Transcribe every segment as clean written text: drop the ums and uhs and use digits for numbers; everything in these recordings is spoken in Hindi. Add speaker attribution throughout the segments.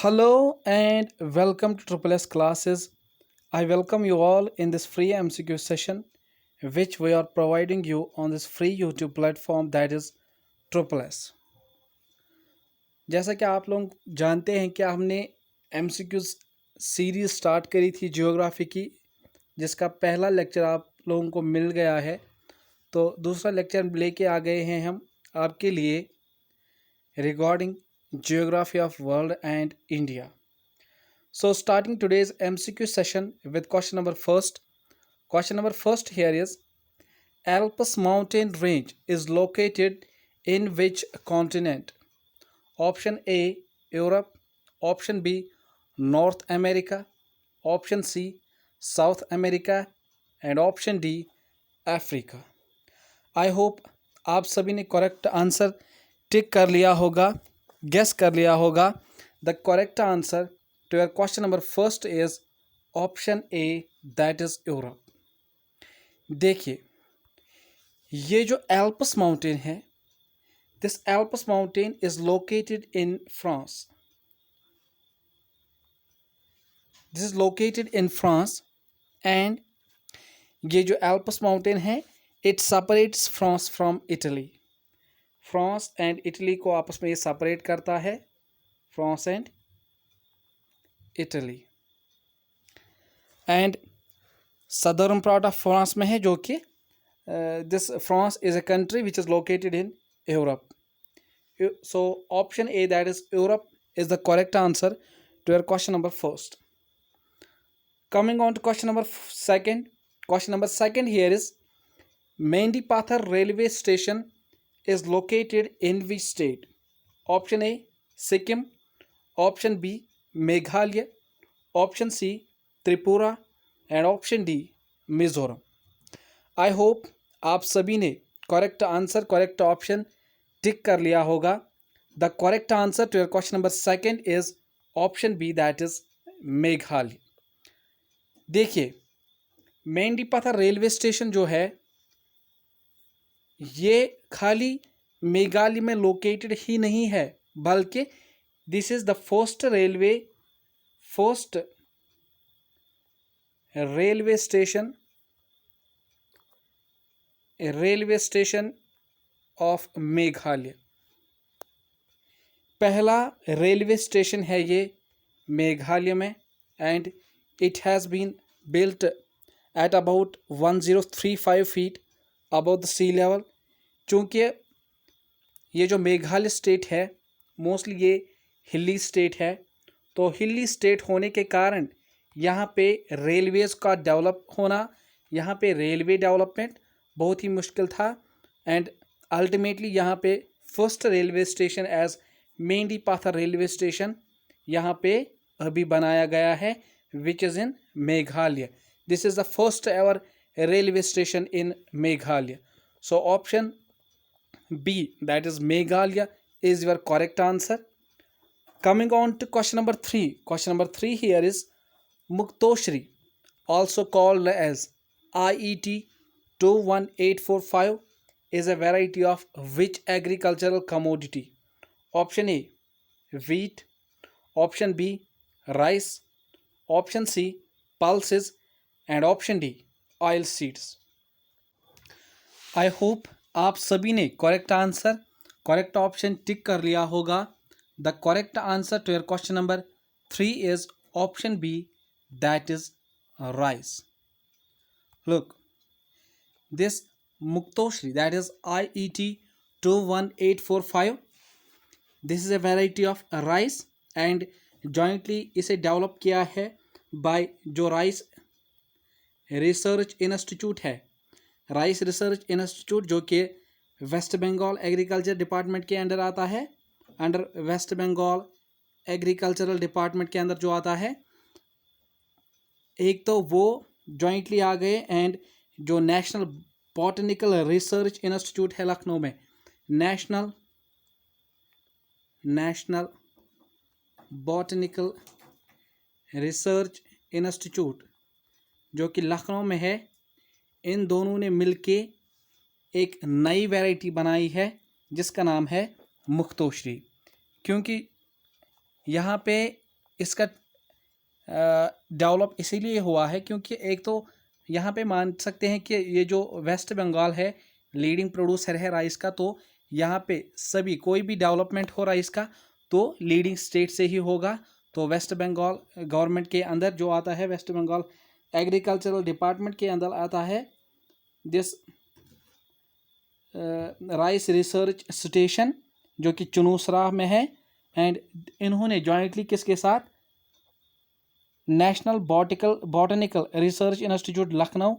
Speaker 1: Hello and welcome to Triple S classes. I welcome you all in this free MCQ session, which we are providing you on this free YouTube platform that is Triple S. जैसा कि आप लोग जानते हैं कि हमने MCQ सीरीज स्टार्ट करी थी जियोग्राफी की, जिसका पहला लेक्चर आप लोगों को मिल गया है। तो दूसरा लेक्चर लेके आ गए हैं हम आपके लिए regarding geography of world and India. So starting today's MCQ session with question number first. Question number first here is Alps mountain range is located in which continent? Option A Europe, option B North America, option C South America and option D Africa. I hope आप सभी ने करेक्ट आंसर टिक कर लिया होगा, गेस कर लिया होगा। The correct answer to your question number first is option A, that is Europe. देखिए, ये जो एल्प्स माउंटेन है, this Alps mountain is located in France. This is located in France and ये जो एल्प्स माउंटेन है, it separates France from Italy. France and Italy को आपस में ये सेपरेट करता है, France and Italy. And southern part of France में है, जो कि this France is a country which is located in Europe. So option A, that is Europe, is the correct answer to your question number first. Coming on to question number second. Question number second here is Mendy पाथर railway station is located in which state? Option A Sikkim, option B Meghalaya, option C Tripura and option D Mizoram. I hope आप सभी ने correct answer, correct option tick कर लिया होगा। The correct answer to your question number second is option B, that is Meghalaya. देखिए, मेंडी पाथर रेलवे स्टेशन जो है, ये खाली मेघालय में लोकेटेड ही नहीं है, बल्कि this is the first railway station of Meghalaya. पहला रेलवे स्टेशन है ये मेघालय में and it has been built at about 1035 feet above the sea level. चूँकि ये जो मेघालय स्टेट है, मोस्टली ये हिली स्टेट है, तो हिली स्टेट होने के कारण यहाँ पे रेलवेज़ का डेवलप होना, यहाँ पे रेलवे डेवलपमेंट बहुत ही मुश्किल था। एंड अल्टीमेटली यहाँ पे first railway station as Mendipathar railway station यहाँ पे अभी बनाया गया है, which is in Meghalaya. This is the first ever railway station in Meghalaya. So option B, that is Meghalaya, is your correct answer. Coming on to question number 3. Question number 3 here is Muktoshri, also called as IET 21845, is a variety of which agricultural commodity? Option A wheat, option B rice, option C pulses and option D oil seeds. I hope आप सभी ने correct answer, correct option tick कर लिया होगा। The correct answer to your question number 3 is option B, that is rice. Look, this Muktoshri, that is IET 21845, this is a variety of rice and jointly इसे डेवलप किया है बाय जो राइस रिसर्च इंस्टीट्यूट है, राइस रिसर्च इंस्टीट्यूट, जो कि वेस्ट बंगाल एग्रीकल्चर डिपार्टमेंट के अंडर आता है, under West Bengal agricultural department के अंदर जो आता है। एक तो वो जॉइंटली आ गए एंड जो नेशनल बॉटनिकल रिसर्च इंस्टीट्यूट है लखनऊ में, नेशनल बॉटनिकल रिसर्च इंस्टीट्यूट जो कि लखनऊ में है, इन दोनों ने मिलके एक नई वैरायटी बनाई है जिसका नाम है मुक्तोश्री। क्योंकि यहाँ पे इसका डेवलप इसीलिए हुआ है क्योंकि एक तो यहाँ पे मान सकते हैं कि ये जो वेस्ट बंगाल है लीडिंग प्रोड्यूसर है राइस का, तो यहाँ पे सभी कोई भी डेवलपमेंट हो राइस का तो लीडिंग स्टेट से ही होगा। तो वेस्ट बंगाल गवर्नमेंट के अंदर जो आता है, वेस्ट बंगाल एग्रीकल्चरल डिपार्टमेंट के अंदर आता है दिस राइस रिसर्च स्टेशन जो कि चुनूसरा में है। एंड इन्होंने जॉइंटली किसके साथ, national botanical research institute Lucknow,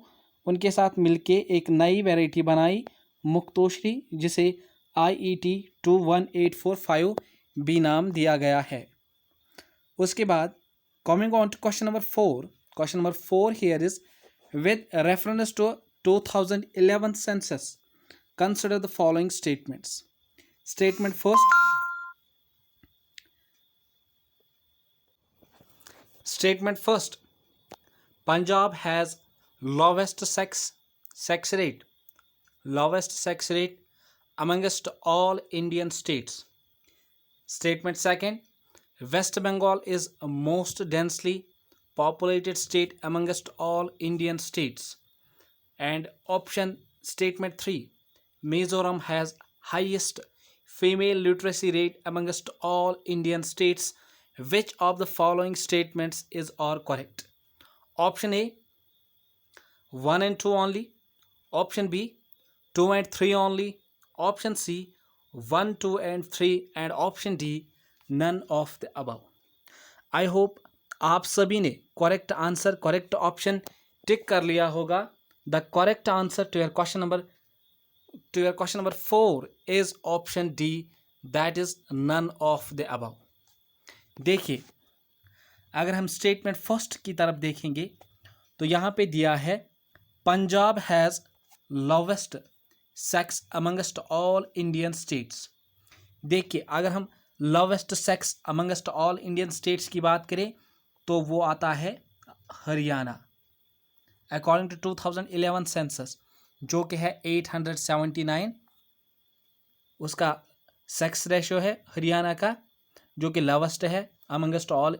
Speaker 1: उनके साथ मिलके एक नई वैरायटी बनाई मुक्तोश्री, जिसे IET 21845 बी नाम दिया गया है। उसके बाद coming on to question number 4, question number 4 here is with reference to 2011 census consider the following statements. Statement first, Punjab has lowest sex rate amongst all Indian states. Statement second, West Bengal is most densely populated state amongst all Indian states. And option statement 3, Mizoram has highest female literacy rate amongst all Indian states. Which of the following statements is or correct? Option A, 1 and 2 only. Option B, 2 and 3 only. Option C, 1, 2 and 3. And option D, none of the above. I hope आप सभी ने correct answer, correct option tick कर लिया होगा। The correct answer to your question number 4 is option D, that is none of the above. देखिए, अगर हम स्टेटमेंट फर्स्ट की तरफ देखेंगे तो यहाँ पे दिया है Punjab has lowest sex amongst all Indian states. देखिए, अगर हम lowest sex amongst all Indian states की बात करें तो वो आता है हरियाणा अकॉर्डिंग टू 2011 सेंसस, जो कि है 879, उसका सेक्स रेशियो है हरियाणा का, जो कि लोवेस्ट है amongst all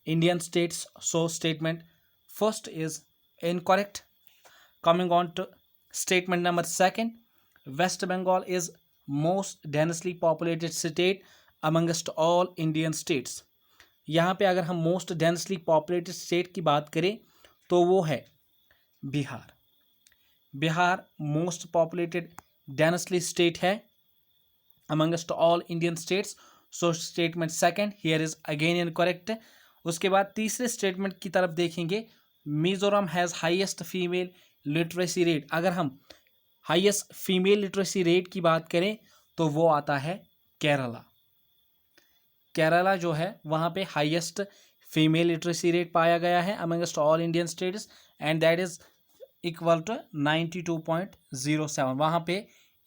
Speaker 1: Indian states. So statement first is incorrect. Coming on to statement number second, West Bengal is most densely populated state amongst all Indian states. यहाँ पे अगर हम मोस्ट डेंसली पॉपुलेटेड स्टेट की बात करें तो वो है Bihar. Bihar most populated densely state है amongst all Indian states. So statement second here is again incorrect. उसके बाद तीसरे स्टेटमेंट की तरफ देखेंगे, Mizoram has highest female literacy rate. अगर हम हाईएस्ट फीमेल लिटरेसी रेट की बात करें तो वो आता है केरला। केरला जो है वहाँ पे हाईएस्ट फीमेल लिटरेसी रेट पाया गया है amongst all Indian states, and that is equal to 92.07। वहाँ पे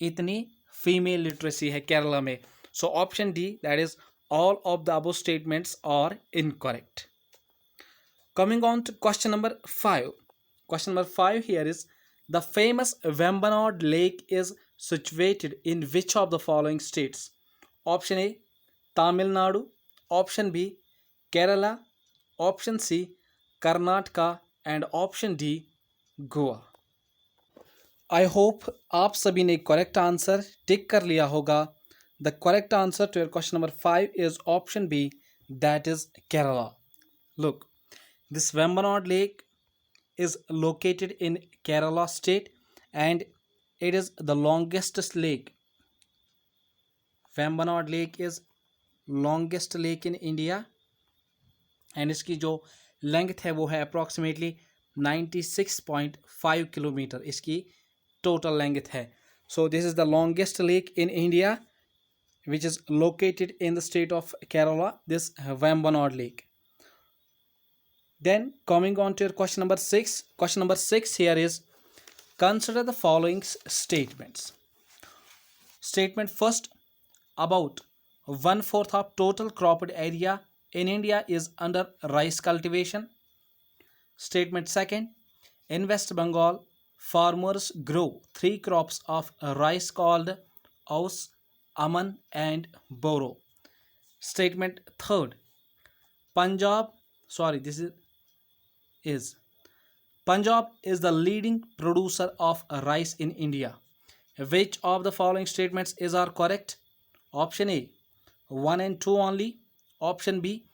Speaker 1: इतनी फीमेल लिटरेसी है केरला में। So option D, that is all of the above statements are incorrect. Coming on to question number 5. Question number 5 here is, the famous Vembanad Lake is situated in which of the following states? Option A, Tamil Nadu. Option B, Kerala. Option C, Karnataka. And option D, Goa. I hope आप सभी ने करेक्ट आंसर टिक कर लिया होगा। The correct answer to your question number 5 is option B, that is Kerala. Look, this Vembanad Lake is located in Kerala state and it is the longest lake. Vembanad Lake is longest lake in India and इसकी जो लेंथ है वो है अप्रॉक्सीमेटली 96.5 किलोमीटर इसकी टोटल लेंथ है। सो this is the longest lake in India which is located in the state of Kerala, this Vembanad Lake. Then coming on to your question number 6. Question number 6 here is, consider the following statements. Statement first, about 1/4 of total cropped area in India is under rice cultivation. Statement second, in West Bengal, farmers grow 3 crops of rice called Aus, Aman and Boro. Statement third, Punjab, sorry, this is Punjab is the leading producer of rice in India. Which of the following statements is are correct? Option A, 1 and 2 only. Option B,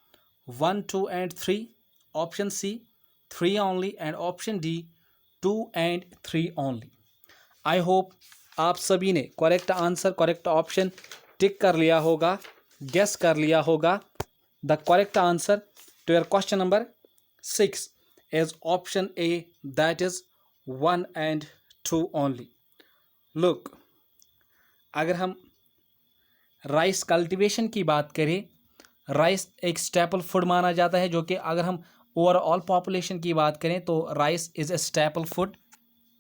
Speaker 1: 1, 2 and 3. Option C, 3 only. And option D, 2 and 3 only. I hope आप सभी ने correct answer, correct option tick कर लिया होगा, गेस कर लिया होगा. The correct answer to your question number 6 is option A, that is 1 and 2 only. Look, अगर हम राइस कल्टीवेशन की बात करें, राइस एक स्टेपल फूड माना जाता है, जो कि अगर हम ओवरऑल पॉपुलेशन की बात करें तो rice is a staple food.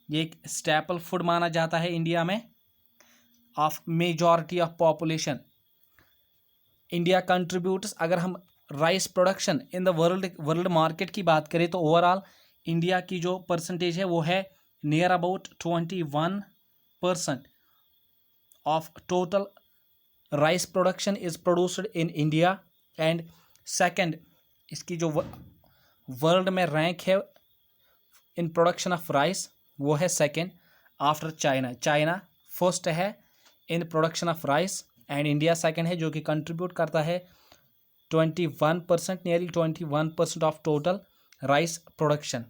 Speaker 1: ये एक स्टेपल फूड माना जाता है इंडिया में of majority of population. India contributes, अगर हम rice production in the world market की बात करें तो ओवरऑल इंडिया की जो परसेंटेज है वो है near about 21% of total rice production is produced in India. And second, इसकी जो वर्ल्ड में रैंक है इन प्रोडक्शन ऑफ राइस वो है second after China. China first है in production of rice and India second है, जो कि कंट्रीब्यूट करता है 21%, nearly 21% of total rice production.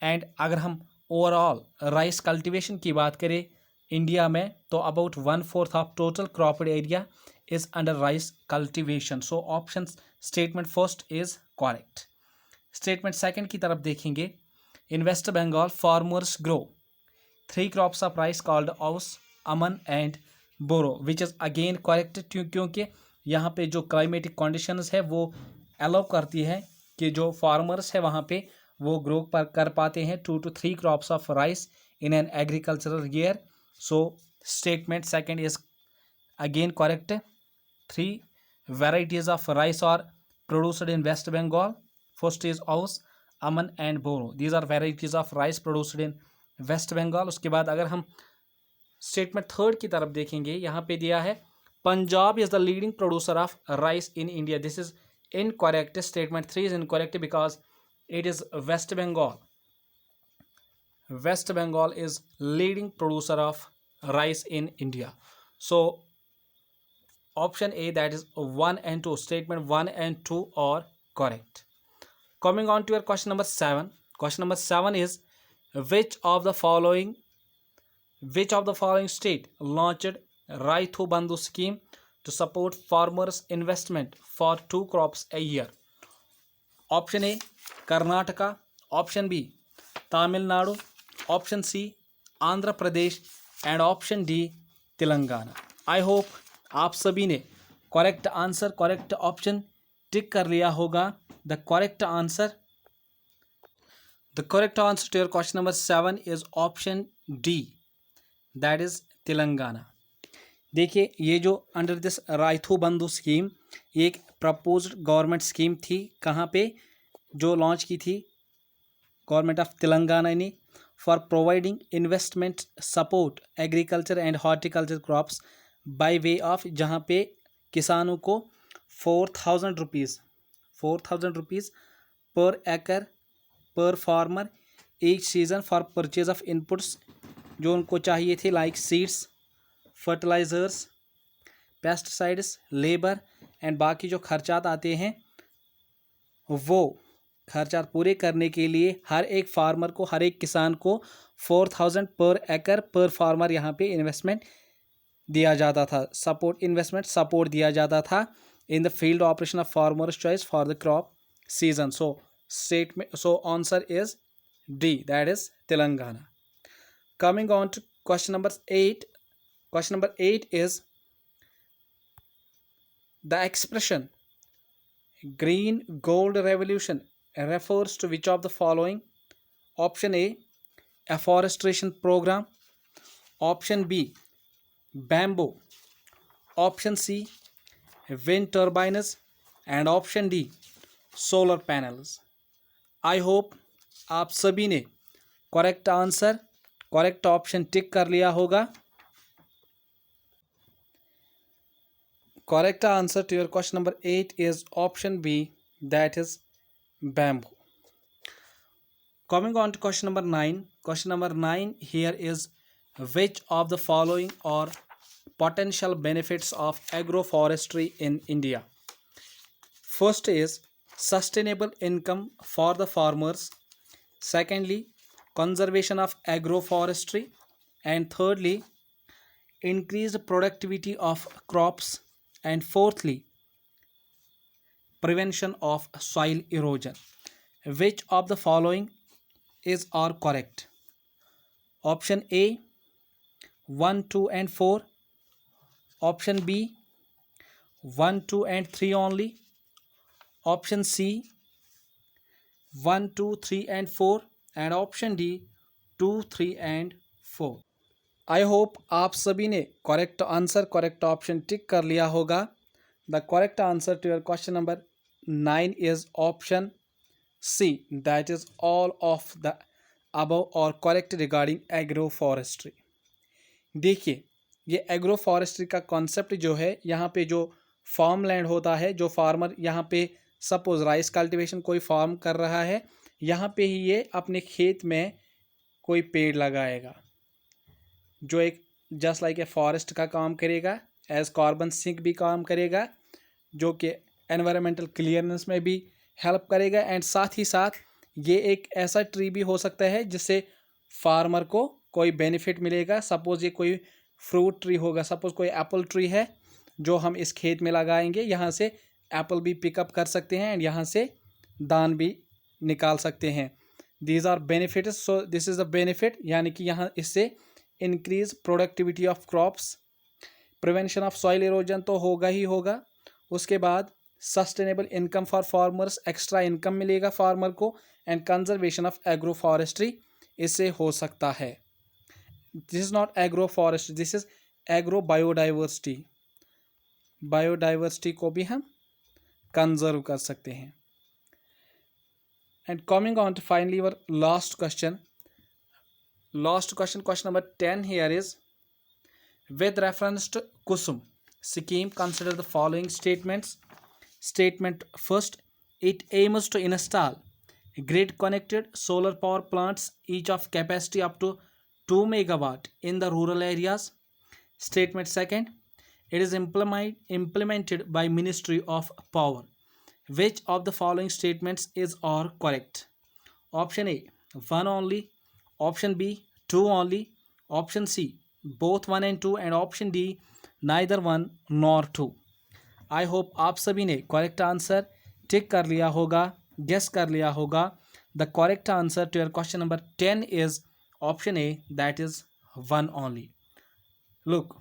Speaker 1: And अगर हम ओवरऑल राइस कल्टीवेशन की बात करें इंडिया में तो about 1/4 of total cropped area is under rice cultivation. So option statement first is correct. Statement second की तरफ देखेंगे. In West Bengal farmers grow 3 crops of rice called Aus, Aman and Boro, which is again correct, क्योंकि यहाँ पे जो क्लाइमेटिक कंडीशंस है वो अलाउ करती है कि जो फार्मर्स है वहाँ पे वो ग्रो कर पाते हैं 2 to 3 crops of rice in an agricultural year. So statement second is again correct. 3 varieties of rice are produced in West Bengal. First is Aus, Aman and Boro. These are varieties of rice produced in West Bengal. उसके बाद अगर हम स्टेटमेंट थर्ड की तरफ देखेंगे, यहाँ पे दिया है Punjab is the leading producer of rice in India. This is incorrect. Statement 3 is incorrect because it is West Bengal. West Bengal is leading producer of rice in India. So option A, that is 1 and 2, statement 1 and 2 are correct. Coming on to your question number 7. Question number 7 is which of the following state launched Raithu Bandhu scheme to support farmers investment for 2 crops a year? Option A, Karnataka. Option B, Tamil Nadu. Option C, Andhra Pradesh and option D Telangana. I hope आप सभी ने correct answer, correct option tick कर लिया होगा. The correct answer to your question number 7 is option D, that is Telangana. देखिए, ये जो अंडर दिस राइथू बंधु स्कीम एक प्रपोज्ड गवर्नमेंट स्कीम थी. कहाँ पे जो लॉन्च की थी गवर्नमेंट ऑफ तेलंगाना ने, for providing investment support agriculture and horticulture crops by way of, जहाँ पे किसानों को 4,000 रुपीज़ पर एकड़ पर farmer each season for purchase of inputs जो उनको चाहिए थे, like seeds, fertilisers, pesticides, labour and बाकी जो खर्चात आते हैं वो खर्चा पूरे करने के लिए हर एक फार्मर को, हर एक किसान को 4,000 पर एकड़ पर फार्मर यहाँ पे इन्वेस्टमेंट दिया जाता था, सपोर्ट दिया जाता था in the field operation of farmers choice for the crop season. So answer is D, that is Telangana. Coming on to question number 8. Question number 8 is the expression green gold revolution refers to which of the following? Option A, afforestation program. Option B, bamboo. Option C, wind turbines. And option D, solar panels. I hope आप सभी ने correct answer, correct option tick कर लिया होगा. correct answer to your question number 8 is option B, that is bamboo. Coming on to question number 9. Question number 9 here is, which of the following are potential benefits of agroforestry in India? First is sustainable income for the farmers. Secondly, conservation of agroforestry. And thirdly, increased productivity of crops. And fourthly, prevention of soil erosion. Which of the following is are correct? Option A 1, 2 and 4. Option B 1, 2 and 3 only. Option C 1, 2, 3 and 4. And option D 2, 3 and 4. I hope आप सभी ने correct answer, correct option tick कर लिया होगा. The correct answer to your question number 9 is option C, that is all of the above और करेक्ट रिगार्डिंग एग्रो फॉरेस्ट्री. देखिए, ये एग्रो फॉरेस्ट्री का कॉन्सेप्ट जो है, यहाँ पे जो फार्म लैंड होता है, जो फार्मर यहाँ पे सपोज राइस कल्टीवेशन कोई फार्म कर रहा है, यहाँ पे ही ये अपने खेत में कोई पेड़ लगाएगा जो एक जस्ट लाइक ए फॉरेस्ट का काम करेगा, एज कार्बन सिंक भी काम करेगा, जो कि एनवायरमेंटल क्लियरनेस में भी हेल्प करेगा. एंड साथ ही साथ ये एक ऐसा ट्री भी हो सकता है जिससे फार्मर को कोई बेनिफिट मिलेगा. सपोज़ ये कोई फ्रूट ट्री होगा, सपोज़ कोई एप्पल ट्री है जो हम इस खेत में लगाएंगे, यहाँ से एप्पल भी पिकअप कर सकते हैं एंड यहाँ से दान भी निकाल सकते हैं. These are benefits. So this is the benefit, यानी कि यहाँ इससे increase productivity of crops, prevention of soil erosion तो होगा ही होगा. उसके बाद sustainable income for farmers, extra income मिलेगा फार्मर को. And conservation of agro forestry इससे हो सकता है. This is not agro forestry, this is agro biodiversity. Biodiversity को भी हम कंजर्व कर सकते हैं. And coming on to finally your last question. Last question, question number 10 here is, with reference to Kusum scheme, consider the following statements. Statement first, it aims to install grid connected solar power plants, each of capacity up to 2 megawatt in the rural areas. Statement second, it is implemented by Ministry of Power. Which of the following statements is or correct? Option A 1 only. Option B 2 only. Option C both 1 and 2. And option D neither 1 nor 2. I hope आप सभी ने करेक्ट आंसर टिक कर लिया होगा, गेस कर लिया होगा. The correct answer to your question number 10 is option A, that is 1 only. Look,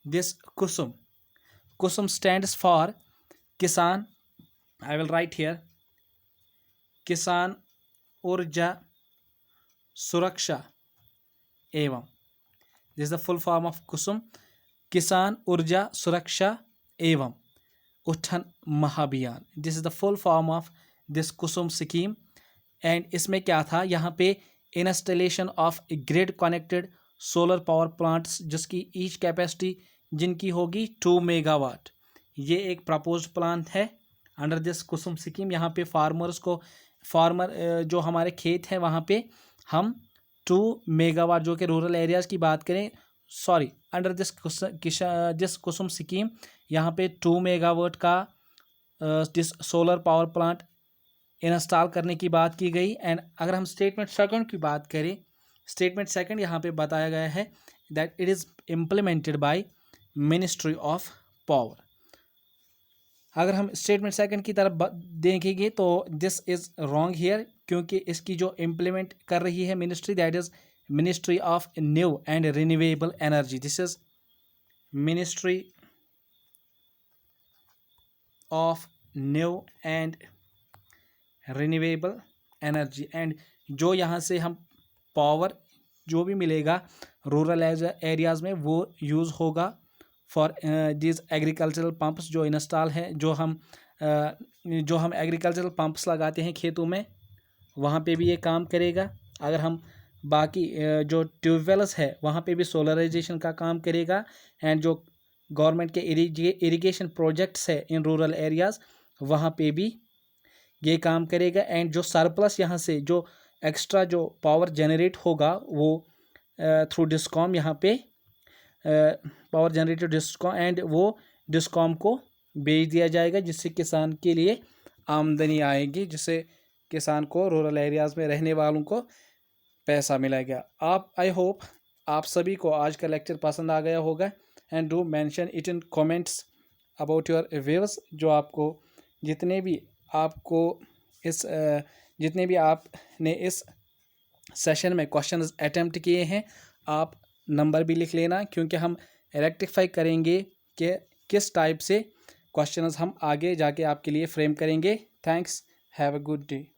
Speaker 1: this Kusum stands for Kisan. I will write here, Kisan Urja Suraksha एवं. This is the full form of Kusum, Kisan Urja Suraksha evam Utthan Mahabhiyan. This is the full form of this Kusum scheme. And इसमें क्या था, यहाँ पे installation of grid connected solar power plants जिसकी ईच कैपेसिटी जिनकी होगी 2 मेगावाट. ये एक प्रपोज्ड प्लान है अंडर दिस कुसुम स्कीम. यहाँ पे फार्मर जो हमारे खेत हैं वहाँ पे हम 2 मेगावाट, जो कि रूरल एरियाज़ की बात करें, sorry, under this Kusum scheme यहाँ पे 2 मेगावाट का this solar power plant install करने की बात की गई. एंड अगर हम स्टेटमेंट सेकंड की बात करें, स्टेटमेंट सेकंड यहाँ पे बताया गया है that it is implemented by ministry of power. अगर हम स्टेटमेंट सेकंड की तरफ देखेंगे तो दिस इज़ रॉन्ग हियर, क्योंकि इसकी जो इम्प्लीमेंट कर रही है ministry, that is ministry of new and renewable energy. This is ministry of new and renewable energy. And जो यहाँ से हम पावर जो भी मिलेगा रूरल एरियाज़ में वो यूज़ होगा फॉर दिस एग्रीकल्चरल पंप्स जो इंस्टॉल हैं, जो हम एग्रीकल्चरल पंप्स लगाते हैं खेतों में, वहाँ पे भी ये काम करेगा. अगर हम बाकी जो ट्यूबवेल्स है वहाँ पे भी सोलराइजेशन का काम करेगा. एंड जो गवर्नमेंट के इरिगेशन प्रोजेक्ट्स है इन रूरल एरियाज़, वहाँ पे भी ये काम करेगा। एंड जो सरप्लस यहाँ से जो एक्स्ट्रा जो पावर जनरेट होगा वो थ्रू डिस्कॉम यहाँ पे पावर जनरेटेड डिस्कॉम, एंड वो डिस्कॉम को बेच दिया जाएगा, जिससे किसान के लिए आमदनी आएगी, जिससे किसान को रूरल एरियाज़ में रहने वालों को पैसा मिलेगा। आई होप आप सभी को आज का लेक्चर पसंद आ गया होगा। And do mention it in comments about your views. जो आपको जितने भी आपने इस सेशन में क्वेश्चंस अटेम्प्ट किए हैं, आप नंबर भी लिख लेना, क्योंकि हम रेक्टिफाई करेंगे कि किस टाइप से क्वेश्चंस हम आगे जाके आपके लिए फ्रेम करेंगे। Thanks, have a good day.